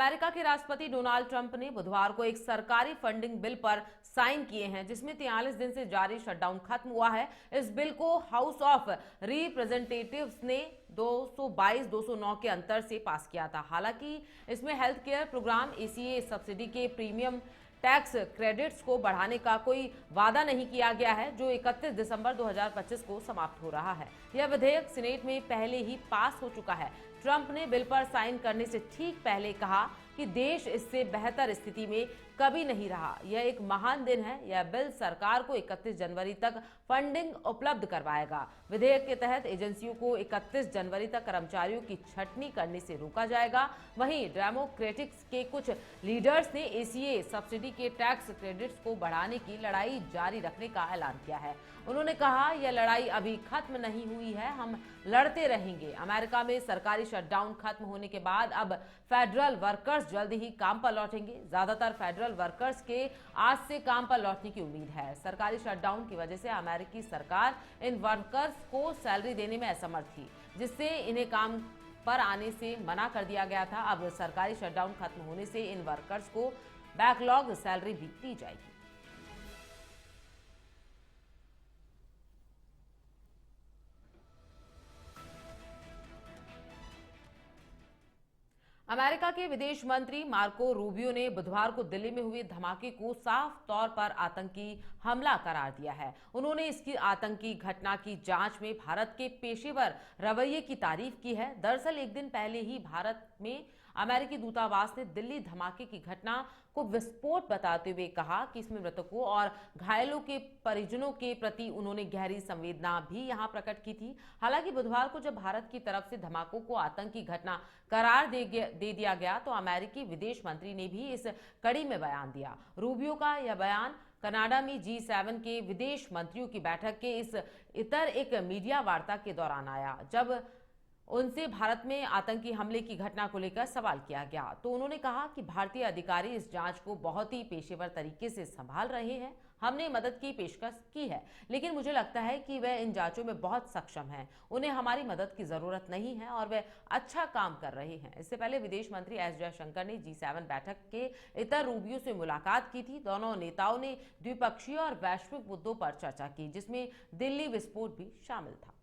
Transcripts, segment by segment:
America के राष्ट्रपति Donald Trump ने बुधवार को एक सरकारी फंडिंग बिल पर साइन किए हैं, जिसमें 43 दिन से जारी शटडाउन खत्म हुआ है। इस बिल को हाउस ऑफ रिप्रेजेंटेटिव्स ने 222-209 के अंतर से पास किया था। हालांकि इसमें health care program ACA subsidy के प्रीमियम टैक्स क्रेडिट्स को बढ़ाने का कोई वादा नहीं किया गया है, जो 31 दिसंबर 2025 को समाप्त हो रहा है। यह विधेयक सीनेट में पहले ही पास हो चुका है। ट्रंप ने बिल पर साइन करने से ठीक पहले कहा कि देश इससे बेहतर स्थिति में कभी नहीं रहा। यह एक महान दिन है। यह बिल सरकार को 31 जनवरी तक फंडिंग उपलब्ध करवाएगा। विधेयक के तहत एजेंसियों को 31 जनवरी तक कर्मचारियों की छंटनी करने से रोका जाएगा। वहीं डेमोक्रेटिक्स के कुछ लीडर्स ने ACA सब्सिडी के टैक्स क्रेडिट्स को बढ़ाने की लड़ाई जारी रखने का ऐलान किया है। उन्होंने कहा, यह लड़ाई अभी खत्म नहीं हुई है, हम लड़ते रहेंगे। अमेरिका में सरकारी शटडाउन खत्म होने के बाद अब फेडरल वर्कर्स जल्द ही काम पर लौटेंगे। ज्यादातर फेडरल वर्कर्स के आज से काम पर लौटने की उम्मीद है। सरकारी शटडाउन की वजह से अमेरिकी सरकार इन वर्कर्स को सैलरी देने में असमर्थ थी, जिससे इन्हें काम पर आने से मना कर दिया गया था। अब सरकारी शटडाउन खत्म होने से इन वर्कर्स को बैकलॉग सैलरी भी दी जाएगी। अमेरिका के विदेश मंत्री मार्को रूबियो ने बुधवार को दिल्ली में हुए धमाके को साफ तौर पर आतंकी हमला करार दिया है। उन्होंने इसकी आतंकी घटना की जांच में भारत के पेशेवर रवैये की तारीफ की है। दरअसल एक दिन पहले ही भारत में अमेरिकी दूतावास ने दिल्ली धमाके की घटना को विस्फोट बताते हुए कहा कि इसमें मृतकों और घायलों के परिजनों के प्रति उन्होंने गहरी संवेदना भी यहां प्रकट की थी। हालांकि बुधवार को जब भारत की तरफ से धमाकों को आतंकी घटना करार दे दिया गया, तो अमेरिकी विदेश मंत्री ने भी इस कड़ी में बयान दिया। रूबियो का यह बयान कनाडा में G7 के विदेश मंत्रियों की बैठक के इतर एक मीडिया वार्ता के दौरान आया, जब उनसे भारत में आतंकी हमले की घटना को लेकर सवाल किया गया। तो उन्होंने कहा कि भारतीय अधिकारी इस जांच को बहुत ही पेशेवर तरीके से संभाल रहे हैं। हमने मदद की पेशकश की है, लेकिन मुझे लगता है कि वे इन जांचों में बहुत सक्षम हैं। उन्हें हमारी मदद की जरूरत नहीं है और वे अच्छा काम कर रहे हैं। इससे पहले विदेश मंत्री S जयशंकर ने G7 बैठक के इतर रूबियो से मुलाकात की थी। दोनों नेताओं ने द्विपक्षीय और वैश्विक मुद्दों पर चर्चा की, जिसमें दिल्ली विस्फोट भी शामिल था।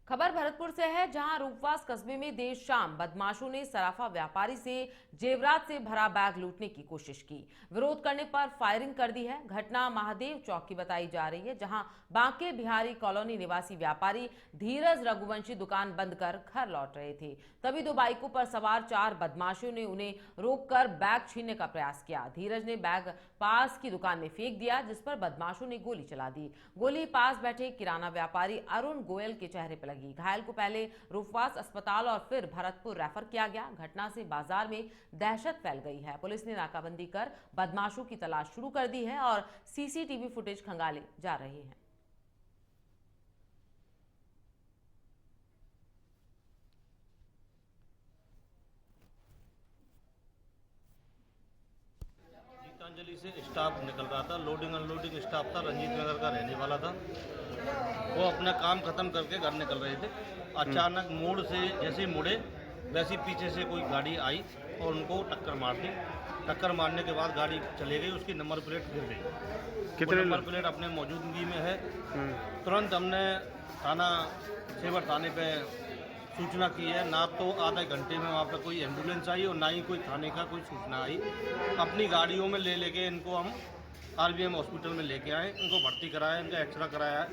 खबर भरतपुर से है, जहां रूपवास कस्बे में देर शाम बदमाशों ने सराफा व्यापारी से जेवरात से भरा बैग लूटने की कोशिश की। विरोध करने पर फायरिंग कर दी है। घटना महादेव चौक की बताई जा रही है, जहां बांके बिहारी कॉलोनी निवासी व्यापारी धीरज रघुवंशी दुकान बंद कर घर लौट रहे थे। तभी दो बाइकों पर सवार 4 बदमाशों ने उन्हें रोककर बैग छीनने का प्रयास किया। धीरज ने बैग पास की दुकान में फेंक दिया, जिस पर बदमाशों ने गोली चला दी। गोली पास बैठे किराना व्यापारी अरुण गोयल के चेहरे पर लगी। घायल को पहले रूपवास अस्पताल और फिर भरतपुर रेफर किया गया। घटना से बाजार में दहशत फैल गई है। पुलिस ने नाकाबंदी कर बदमाशों की तलाश शुरू कर दी है और CCTV फुटेज खंगाले जा रहे हैं। गीतांजलि से स्टाफ निकल रहा था, लोडिंग अनलोडिंग स्टाफ था, रंजीत नगर का रहने वाला था। वो अपना काम खत्म करके घर निकल रहे थे। अचानक मोड़ से जैसे मुड़े वैसे पीछे से कोई गाड़ी आई और उनको टक्कर मार दी। टक्कर मारने के बाद गाड़ी चले गई, उसकी नंबर प्लेट गिर गई। कितने नंबर प्लेट अपने मौजूदगी में है। तुरंत हमने थाना सेवर थाने पे सूचना की है। ना तो आधे घंटे में वहाँ पे कोई एम्बुलेंस आई और ना ही कोई थाने का कोई सूचना आई। अपनी गाड़ियों में ले लेके इनको हम RBM हॉस्पिटल में लेके आए, इनको भर्ती कराया, इनका एक्सरा कराया है,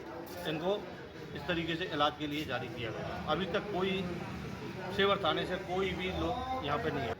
इनको इस तरीके से इलाज के लिए जारी किया गया। अभी तक कोई सेवर थाने से कोई भी लोग यहाँ पे नहीं है।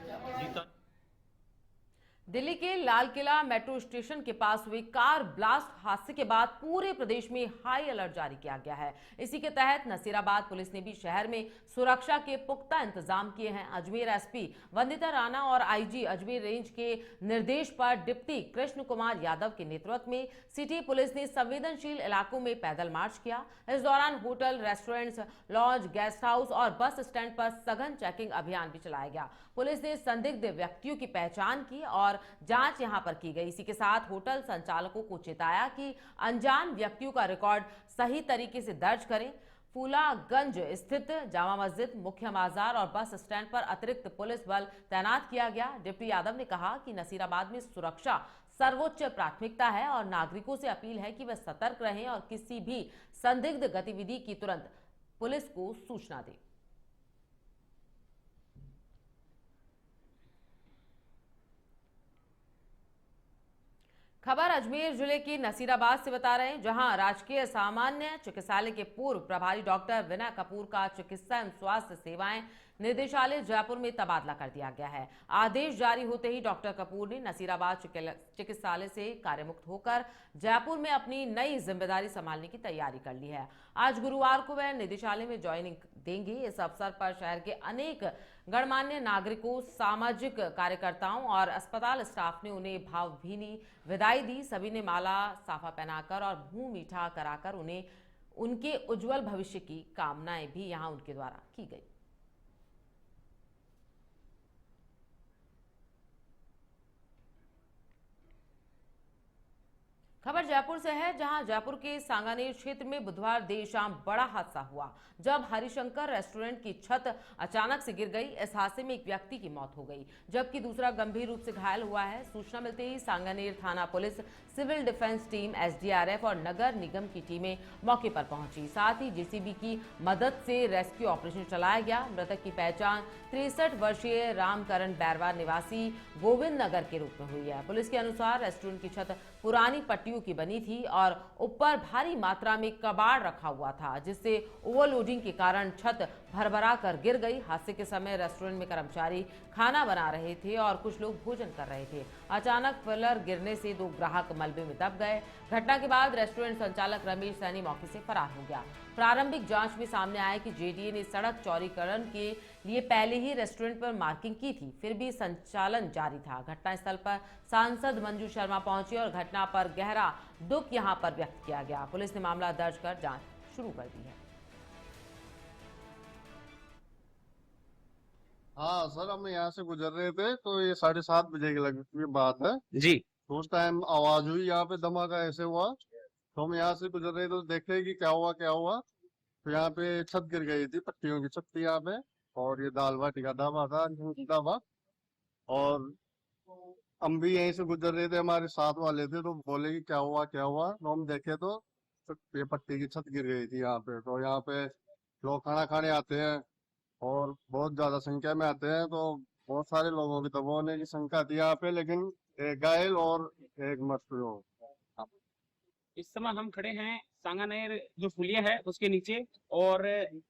दिल्ली के लाल किला मेट्रो स्टेशन के पास हुए कार ब्लास्ट हादसे के बाद पूरे प्रदेश में हाई अलर्ट जारी किया गया है। इसी के तहत नसीराबाद पुलिस ने भी शहर में सुरक्षा के पुख्ता इंतजाम किए हैं। अजमेर SP वंदिता राणा और IG अजमेर रेंज के निर्देश पर डिप्टी कृष्ण कुमार यादव के नेतृत्व में सिटी पुलिस ने संवेदनशील इलाकों में पैदल मार्च किया। इस दौरान hotel, restaurants, lodge, guest house और बस स्टैंड पर सघन चेकिंग अभियान भी चलाया गया। पुलिस ने संदिग्ध व्यक्तियों की पहचान की और और जांच यहां पर की गई। इसी के साथ होटल संचालकों को चेताया कि अनजान व्यक्तियों का रिकॉर्ड सही तरीके से दर्ज करें। फूलागंज स्थित जामा मस्जिद, मुख्य बाजार और बस स्टैंड पर अतिरिक्त पुलिस बल तैनात किया गया। डिप्टी यादव ने कहा कि नसीराबाद में सुरक्षा सर्वोच्च प्राथमिकता है और नागरिकों से अपील है कि वे सतर्क रहें और किसी भी संदिग्ध गतिविधि की तुरंत पुलिस को सूचना दें। खबर अजमेर जिले की नसीराबाद से बता रहे हैं, जहां राजकीय सामान्य चिकित्सालय के पूर्व प्रभारी डॉक्टर विनय कपूर का चिकित्सा एवं स्वास्थ्य सेवाएं निदेशालय जयपुर में तबादला कर दिया गया है। आदेश जारी होते ही डॉक्टर कपूर ने नसीराबाद चिकित्सालय से कार्यमुक्त होकर जयपुर में अपनी नई जिम्मेदारी संभालने की तैयारी कर ली है। आज गुरुवार को वह निदेशालय में ज्वाइनिंग देंगे। इस अवसर पर शहर के अनेक गणमान्य नागरिकों, सामाजिक कार्यकर्ताओं और अस्पताल स्टाफ ने उन्हें भावभीनी विदाई दी। सभी ने माला साफा पहनाकर और मुंह मीठा कराकर उन्हें उनके उज्जवल भविष्य की कामनाएं भी यहां उनके द्वारा की गई। खबर जयपुर से है, जहां जयपुर के सांगानेर क्षेत्र में बुधवार देर शाम बड़ा हादसा हुआ, जब हरिशंकर रेस्टोरेंट की छत अचानक से गिर गई। इस हादसे में एक व्यक्ति की मौत हो गई, जबकि दूसरा गंभीर रूप से घायल हुआ है। सूचना मिलते ही सांगानेर थाना police, civil defence team, SDRF और नगर निगम की टीमें मौके पर पहुंची। साथ ही जेसीबी की मदद से रेस्क्यू ऑपरेशन चलाया गया। मृतक की पहचान 63 वर्षीय रामकरण बैरवा निवासी गोविंद नगर के रूप में हुई है। पुलिस के अनुसार रेस्टोरेंट की छत पुरानी पट्टियों की बनी थी और ऊपर भारी मात्रा में कबाड़ रखा हुआ था, जिससे ओवरलोडिंग के कारण छत भरभरा कर गिर गई। हादसे के समय रेस्टोरेंट में कर्मचारी खाना बना रहे थे और कुछ लोग भोजन कर रहे थे। अचानक पिलर गिरने से 2 ग्राहक मलबे में दब गए। घटना के बाद रेस्टोरेंट संचालक रमेश सैनी मौके से फरार हो गया। प्रारंभिक जांच में सामने आया कि जेडीए ने सड़क चौड़ीकरण के लिए पहले ही रेस्टोरेंट पर मार्किंग की थी, फिर भी संचालन जारी था। घटनास्थल पर सांसद मंजू शर्मा पहुंची और घटना पर गहरा दुख यहां पर व्यक्त किया गया। पुलिस ने मामला दर्ज कर जांच शुरू कर दी है। हाँ सर, हम यहाँ से गुजर रहे थे तो ये 7:30 बजे की लगभग बात है जी। तो उस टाइम आवाज हुई, यहाँ पे धमाका ऐसे हुआ तो हम यहाँ से गुजर रहे थे तो देखे कि क्या हुआ तो यहाँ पे छत गिर गई थी, पट्टियों की छत थी यहाँ पे, और ये दाल बाटी का ढाबा था, ढाबा। और हम भी यहीं से गुजर रहे थे, हमारे साथ वाले थे तो बोले कि क्या हुआ तो हम देखे तो ये पट्टी की छत गिर गई थी यहाँ पे। तो यहाँ पे लोग खाना खाने आते हैं और बहुत ज्यादा संख्या में आते हैं, तो बहुत सारे लोगों की तबाह होने की संख्या थी यहाँ पे, लेकिन एक घायल और एक मृत्यु हो। इस समय हम खड़े हैं सांगानेर जो पुलिया है उसके नीचे, और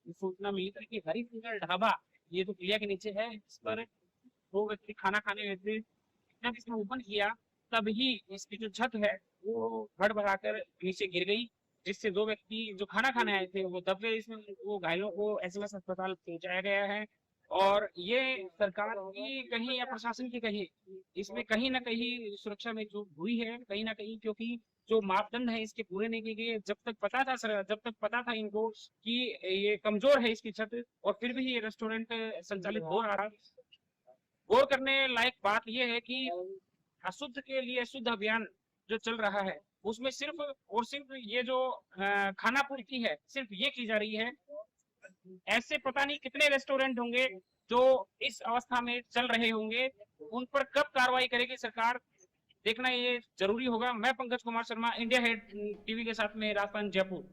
सूचना मिली थी कि हरिशंकर ढाबा ये जो पुलिया के नीचे है, इस पर 2 व्यक्ति खाना खाने गए थे। जब इसने ओपन किया तभी इसकी जो छत है वो भर-भराकर नीचे गिर गई, जिससे 2 व्यक्ति जो खाना खाने आए थे वो दब गए। इसमें वो घायलों को एसएमएस अस्पताल पहुंचाया गया है। और ये सरकार की कहीं या प्रशासन की कहीं, इसमें कहीं ना कहीं सुरक्षा में जो हुई है, कहीं ना कहीं, क्योंकि जो मापदंड है इसके पूरे नहीं किए गए। जब तक पता था इनको कि ये कमजोर है इसकी छत, और फिर भी ये रेस्टोरेंट संचालित हो रहा है। गौर करने लायक बात यह है कि अशुद्ध के लिए शुद्ध अभियान जो चल रहा है उसमें सिर्फ और सिर्फ ये जो खाना पूर्ति है सिर्फ ये की जा रही है। ऐसे पता नहीं कितने रेस्टोरेंट होंगे जो इस अवस्था में चल रहे होंगे, उन पर कब कार्रवाई करेगी सरकार, देखना ये जरूरी होगा। मैं Pankaj Kumar Sharma, India head TV के साथ में, राजस्थान, जयपुर।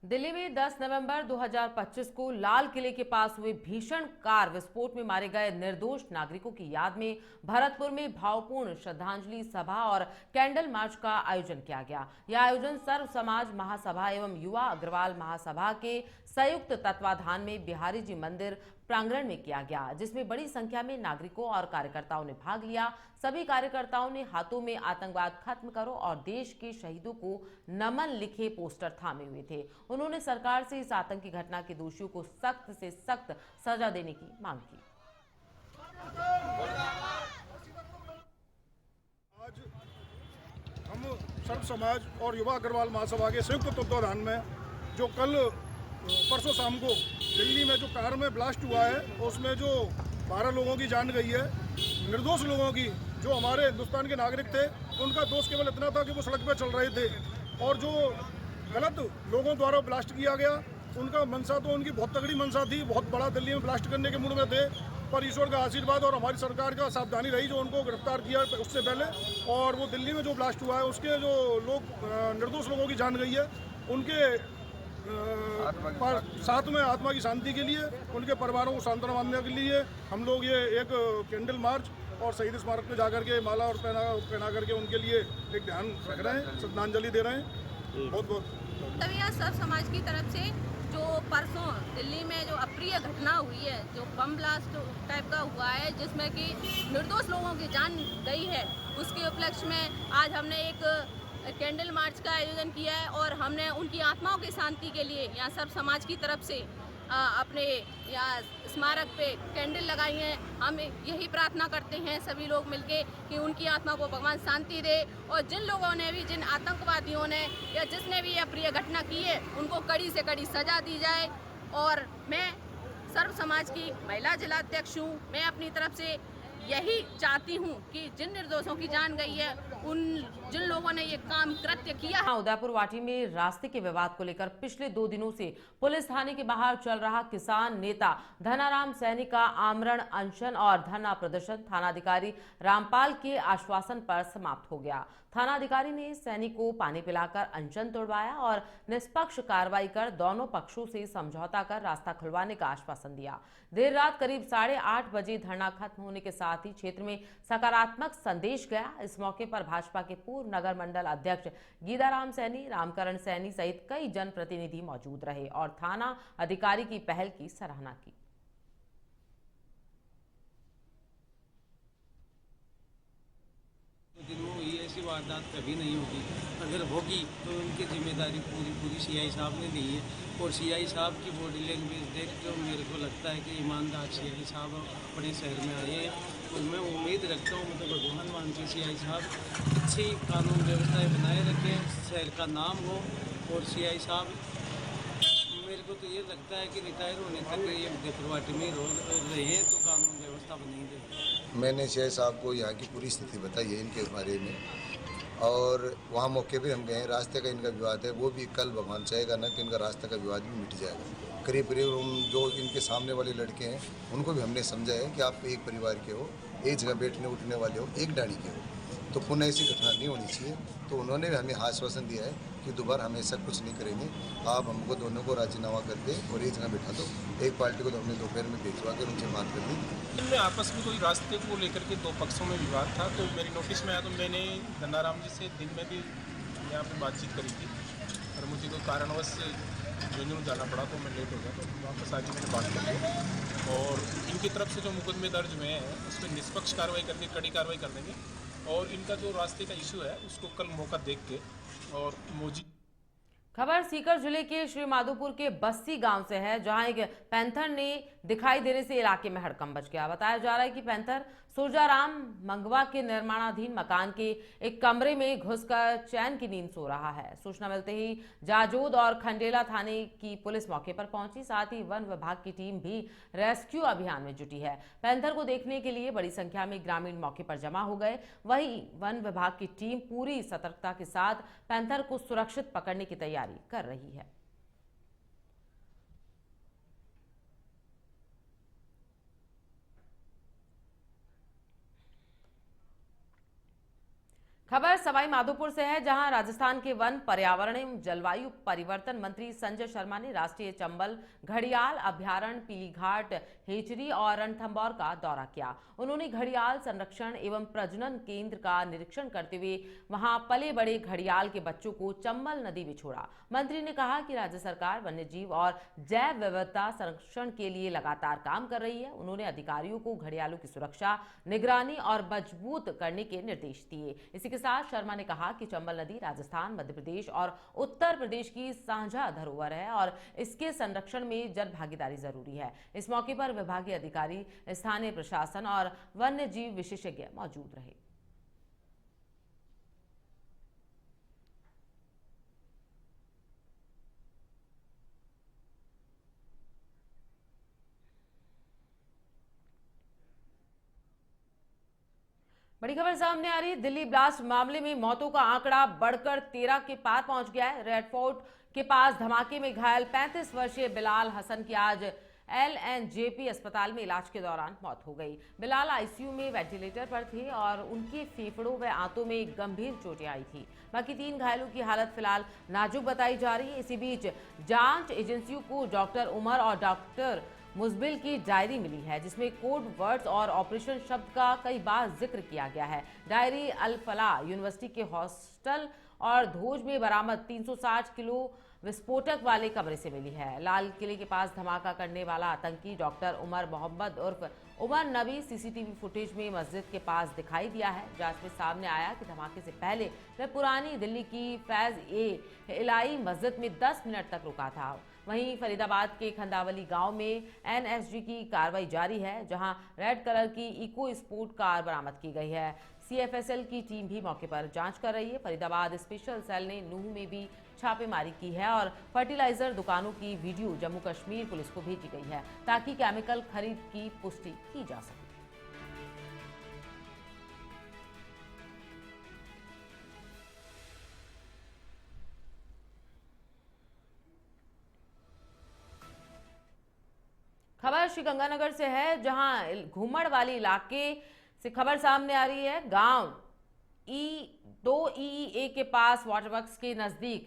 दिल्ली में 10 नवंबर 2025 को लाल किले के पास हुए भीषण कार विस्फोट में मारे गए निर्दोष नागरिकों की याद में भरतपुर में भावपूर्ण श्रद्धांजलि सभा और कैंडल मार्च का आयोजन किया गया। यह आयोजन सर्व समाज महासभा एवं युवा अग्रवाल महासभा के संयुक्त तत्वाधान में बिहारी जी मंदिर प्रांगण में किया गया, जिसमें बड़ी संख्या में नागरिकों और कार्यकर्ताओं ने भाग लिया। सभी कार्यकर्ताओं ने हाथों में आतंकवाद खत्म करो और देश के शहीदों को नमन लिखे पोस्टर थामे हुए थे। उन्होंने सरकार से इस आतंकी घटना के दोषियों को सख्त से सख्त सजा देने की मांग की। आज हम सर्व समाज और युवा अग्रवाल महासभा के संयुक्त तत्वाधान में जो कल परसों शाम को दिल्ली में जो कार में ब्लास्ट हुआ है उसमें जो 12 लोगों की जान गई है, निर्दोष लोगों की, जो हमारे हिंदुस्तान के नागरिक थे, उनका दोष केवल इतना था कि वो सड़क पर चल रहे थे, और जो गलत लोगों द्वारा ब्लास्ट किया गया, उनका मंशा तो उनकी बहुत तगड़ी मंशा थी, बहुत बड़ा दिल्ली में ब्लास्ट करने के मूड में थे, पर ईश्वर का आशीर्वाद और हमारी सरकार का सावधानी रही जो उनको गिरफ्तार किया उससे पहले, और वो दिल्ली में जो ब्लास्ट हुआ है उसके जो लोग निर्दोष लोगों की जान गई है, उनके साथ में आत्मा की शांति के लिए, उनके परिवारों को सांत्वना मानने के लिए हम लोग ये एक कैंडल मार्च और शहीद स्मारक पे जाकर के माला और पहना करके उनके लिए एक ध्यान रख रहे हैं, श्रद्धांजलि दे रहे हैं। बहुत बहुत तभी आज सब समाज की तरफ से जो परसों दिल्ली में जो अप्रिय घटना हुई है, जो बम ब्लास्ट टाइप का हुआ है जिसमें कि निर्दोष लोगों की जान गई है, उसके उपलक्ष्य में आज हमने एक कैंडल मार्च का आयोजन किया है और हमने उनकी आत्माओं की शांति के लिए यहाँ सब समाज की तरफ से अपने यहाँ स्मारक पे कैंडल लगाई हैं। हम यही प्रार्थना करते हैं सभी लोग मिलके कि उनकी आत्मा को भगवान शांति दे, और जिन लोगों ने भी, जिन आतंकवादियों ने या जिसने भी यह प्रिय घटना की है, उनको कड़ी से कड़ी सजा दी जाए। और मैं सर्व समाज की महिला जिलाध्यक्ष हूँ, मैं अपनी तरफ से यही चाहती हूँ कि जिन निर्दोषों की जान गई है, उन जिन लोगों ने ये काम कृत्य किया है। उदयपुर वाटी में रास्ते के विवाद को लेकर पिछले 2 दिनों से पुलिस थाने के बाहर चल रहा किसान नेता धनाराम सैनी का आमरण अनशन और धरना प्रदर्शन थानाधिकारी रामपाल के आश्वासन पर समाप्त हो गया। थानाधिकारी ने सैनी को पानी पिलाकर अनशन तोड़वाया और निष्पक्ष कार्रवाई कर दोनों पक्षों से समझौता कर रास्ता खुलवाने का आश्वासन दिया। देर रात करीब 8:30 बजे धरना खत्म होने के साथ ही क्षेत्र में सकारात्मक संदेश गया। इस मौके पर भाजपा के पूर्व नगर मंडल अध्यक्ष गीदाराम सैनी, रामकरण सैनी सहित कई जनप्रतिनिधि मौजूद रहे और थाना अधिकारी की पहल की सराहना की। ऐसी वारदात कभी नहीं होगी, अगर होगी तो उनकी जिम्मेदारी पूरी सीआई साहब ने ली है, और सीआई साहब की बॉडी लैंग्वेज देख जो मेरे को लगता है कि ईमानदार सीआई साहब अपने शहर में आए हैं, और मैं उम्मीद रखता हूँ, मतलब भगवान मान के सीआई साहब अच्छी कानून व्यवस्थाएँ बनाए रखें, शहर का नाम हो। और सीआई साहब मेरे को तो ये लगता है कि रिटायर होने तक ये उदयपुर वाटी में रहे हैं तो कानून व्यवस्था बनी रहे। मैंने सीआई साहब को यहाँ की पूरी स्थिति बताई है इनके बारे में, और वहाँ मौके पे हम गए। रास्ते का इनका विवाद है, वो भी कल भगवान चाहेगा ना कि इनका रास्ते का विवाद भी मिट जाएगा। करीब करीब जो इनके सामने वाले लड़के हैं उनको भी हमने समझा है कि आप एक परिवार के हो, एक जगह बैठने उठने वाले हो, एक डाड़ी के हो, तो पुनः ऐसी घटना नहीं होनी चाहिए। तो उन्होंने भी हमें आश्वासन दिया है कि दोबारा हम ऐसा कुछ नहीं करेंगे, आप हमको दोनों को राजीनामा करके और एक जगह बैठा दो। एक पार्टी को तो हमने दोपहर में भिजवा कर उनसे बात कर दी। इनमें आपस में कोई रास्ते को लेकर के 2 पक्षों में विवाद था, तो मेरी नोटिस में आया, तो मैंने धनाराम जी से दिन में भी यहाँ पे बातचीत करी थी, और मुझे कोई कारणवश झुंझुनू जाना पड़ा तो मैं लेट हो गया, तो वापस आके मैंने बात कर ली, और इनकी तरफ से जो मुकदमे दर्ज हुए हैं उस पर निष्पक्ष कार्रवाई करके कड़ी कार्रवाई कर देंगे, और इनका जो रास्ते का इशू है उसको कल मौका देख के और मोजी। खबर सीकर जिले के श्री माधोपुर के बस्सी गांव से है, जहां एक पैंथर ने दिखाई देने से इलाके में हड़कंप मच गया। बताया जा रहा है कि पैंथर सुरजाराम मंगवा के निर्माणाधीन मकान के एक कमरे में घुसकर चैन की नींद सो रहा है। सूचना मिलते ही जाजोद और खंडेला थाने की पुलिस मौके पर पहुंची, साथ ही वन विभाग की टीम भी रेस्क्यू अभियान में जुटी है। पैंथर को देखने के लिए बड़ी संख्या में ग्रामीण मौके पर जमा हो गए। वहीं वन विभाग की टीम पूरी सतर्कता के साथ पैंथर को सुरक्षित पकड़ने की तैयारी कर रही है। खबर सवाई माधोपुर से है, जहां राजस्थान के वन, पर्यावरण एवं जलवायु परिवर्तन मंत्री संजय शर्मा ने राष्ट्रीय चंबल घड़ियाल अभ्यारण्य, पीलीघाट, हेचरी और रणथंभौर का दौरा किया। उन्होंने घड़ियाल संरक्षण एवं प्रजनन केंद्र का निरीक्षण करते हुए वहां पले बड़े घड़ियाल के बच्चों को चंबल नदी में छोड़ा। मंत्री ने कहा कि राज्य सरकार वन्य जीव और जैव विविधता संरक्षण के लिए लगातार काम कर रही है। उन्होंने अधिकारियों को घड़ियालों की सुरक्षा, निगरानी और मजबूत करने के निर्देश दिए। इसी के साथ शर्मा ने कहा कि चंबल नदी राजस्थान, मध्य प्रदेश और उत्तर प्रदेश की साझा धरोहर है और इसके संरक्षण में जन भागीदारी जरूरी है। इस मौके पर विभागीय अधिकारी, स्थानीय प्रशासन और वन्य जीव विशेषज्ञ मौजूद रहे। बड़ी खबर सामने आ रही है। दिल्ली ब्लास्ट मामले में मौतों का आंकड़ा बढ़कर 13 के पार पहुंच गया है। रेड फोर्ट के पास धमाके में घायल 35 वर्षीय बिलाल हसन की आज LNJP अस्पताल में इलाज के दौरान मौत हो गई। बिलाल ICU में वेंटिलेटर पर थे और उनके फेफड़ों व आंतों में गंभीर चोटें आई थी। बाकी 3 घायलों की हालत फिलहाल नाजुक बताई जा रही है। इसी बीच जांच एजेंसियों को डॉक्टर उमर और डॉक्टर मुजबिल की डायरी मिली है, जिसमें कोड वर्ड्स और ऑपरेशन शब्द का कई बार जिक्र किया गया है। डायरी अल फलाह यूनिवर्सिटी के हॉस्टल और धोज में बरामद 360 किलो विस्फोटक वाले कमरे से मिली है। लाल किले के पास धमाका करने वाला आतंकी डॉक्टर उमर मोहम्मद उर्फ उमर नबी CCTV फुटेज में मस्जिद के पास दिखाई दिया है। जांच में सामने आया कि धमाके से पहले वह पुरानी दिल्ली की फैज-ए-इलाही मस्जिद में 10 मिनट तक रुका था। वहीं फरीदाबाद के खंदावली गांव में NSG की कार्रवाई जारी है, जहां रेड कलर की इको स्पोर्ट कार बरामद की गई है। CFSL की टीम भी मौके पर जांच कर रही है। फरीदाबाद स्पेशल सेल ने नूह में भी छापेमारी की है और फर्टिलाइजर दुकानों की वीडियो जम्मू कश्मीर पुलिस को भेजी गई है, ताकि केमिकल खरीद की पुष्टि की जा सके। खबर श्रीगंगानगर से है, जहां घूमड़ वाली इलाके से खबर सामने आ रही है। गांव E2EEA के पास वाटर वर्क्स के नजदीक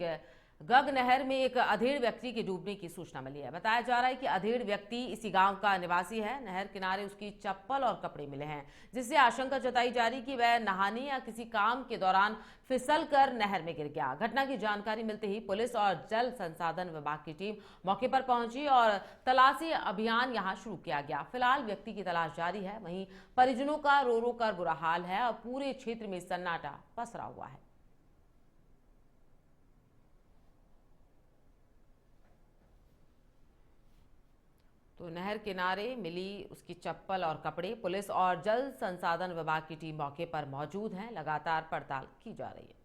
गग नहर में एक अधेड़ व्यक्ति के डूबने की सूचना मिली है। बताया जा रहा है कि अधेड़ व्यक्ति इसी गांव का निवासी है। नहर किनारे उसकी चप्पल और कपड़े मिले हैं, जिससे आशंका जताई जा रही कि वह नहाने या किसी काम के दौरान फिसलकर नहर में गिर गया। घटना की जानकारी मिलते ही पुलिस और जल संसाधन विभाग की टीम मौके पर पहुंची और तलाशी अभियान यहां शुरू किया गया। फिलहाल व्यक्ति की तलाश जारी है। वहीं परिजनों का रो रो कर बुरा हाल है और पूरे क्षेत्र में सन्नाटा पसरा हुआ है। तो नहर किनारे मिली उसकी चप्पल और कपड़े। पुलिस और जल संसाधन विभाग की टीम मौके पर मौजूद है। लगातार पड़ताल की जा रही है।